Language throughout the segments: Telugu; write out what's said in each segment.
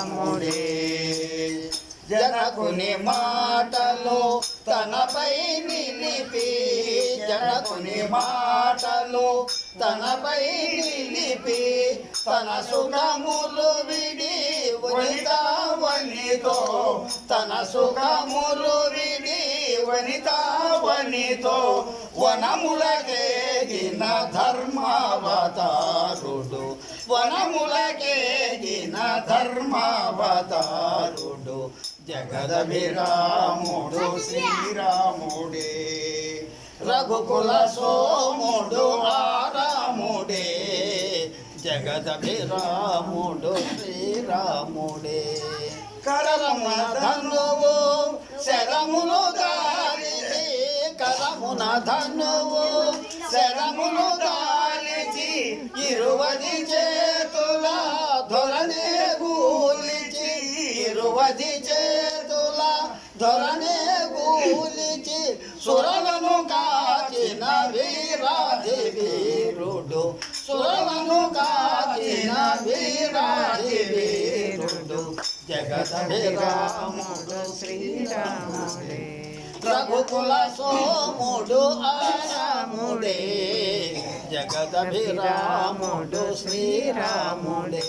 శ్రీరాముడే జనకుని మాటలు తనపై నిలిపి జనకుని మాటలు తనపై నిలిపి తన సుఖములు విడి వనితావనితో తన సుఖములు విడి వనితావనితో వనములకేగిన ధర్మావతారుడు వనములకేగిన ధర్మావతారుడు జగదభిరాముడు శ్రీరాముడే రఘుకుల సోముడు ఆరాముడే జగదభిరాముడు శ్రీరాముడే కరమున ధనువు శరములు దారిచి కరమున ధనువు శరములు దారిచి 20 చేతుల ధొరనే గూలిచి 20 చేతుల ధొరనే గూలిచి సురలను కాచిన వీరాధి వీరుడు సురలను కాచిన వీరాధి వీరుడు జగదభిరాముడు శ్రీరాముడే రఘుకుల సోముడు ఆరాముడే జగదభిరాముడు శ్రీరాముడే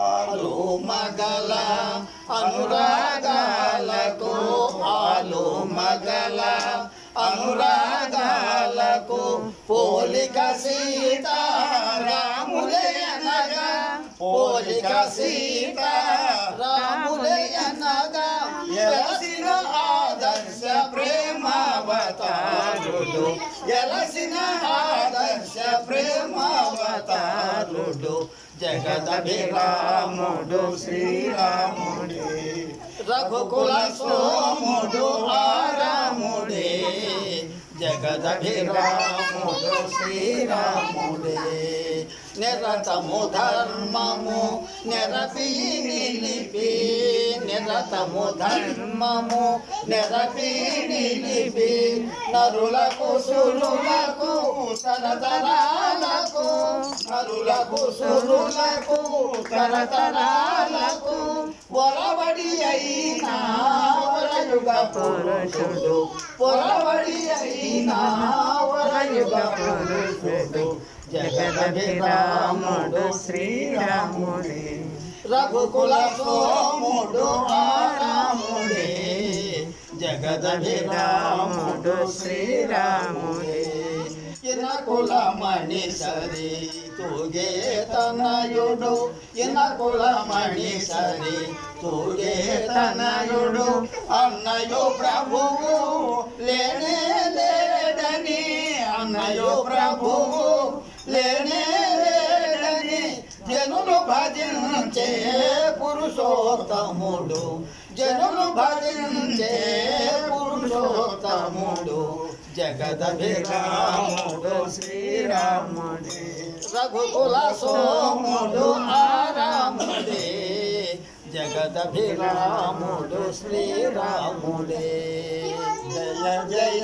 ఆలు మగల అనురాగాలకు ఆలు మగల అనురాగాలకు పోలిక సీతారాములే అనగా పోలిక సీతారాములే అనగా ఎలసిన ఆదర్శ ప్రేమావతారుడు ఎలసిన ఆదర్శ ప్రేమావతారుడు జగదభిరాముడు శ్రీరాముడే రఘుకుల సోముడు ఆరాముడే జగదభిరాముడు శ్రీరాముడే నిరతము ధర్మము నెరపి నిలిపి నిరతము ధర్మము నెరపి నిలిపి నరులకు సురులకు తరతరాలకు నరులకు సురులకు తరతరాలకు పొరబడి అయినా వరయుగ పురుషుడు పొరబడి అయినా వరయుగ పురుషుడు జగదభిరాముడు శ్రీరాముడే రఘుకుల సోముడు ఆరాముడే జగదభిరాముడు శ్రీరాముడే ఇనకుల మణి సరి తూగే తనయుడు ఇనకుల మణి సరి తూగే తనయుడు అన్నయో ప్రభువు లేనే లేడని అన్నయో ప్రభువు లేనే లేడని జనులు భజించే పురుషోత్తముడు జనులు భజించే పురుషోత్తముడు జగదభిరాముడు శ్రీరాముడే రఘుకుల సోముడు ఆరాముడే జగదభిరాముడు శ్రీరాముడే జయ జయ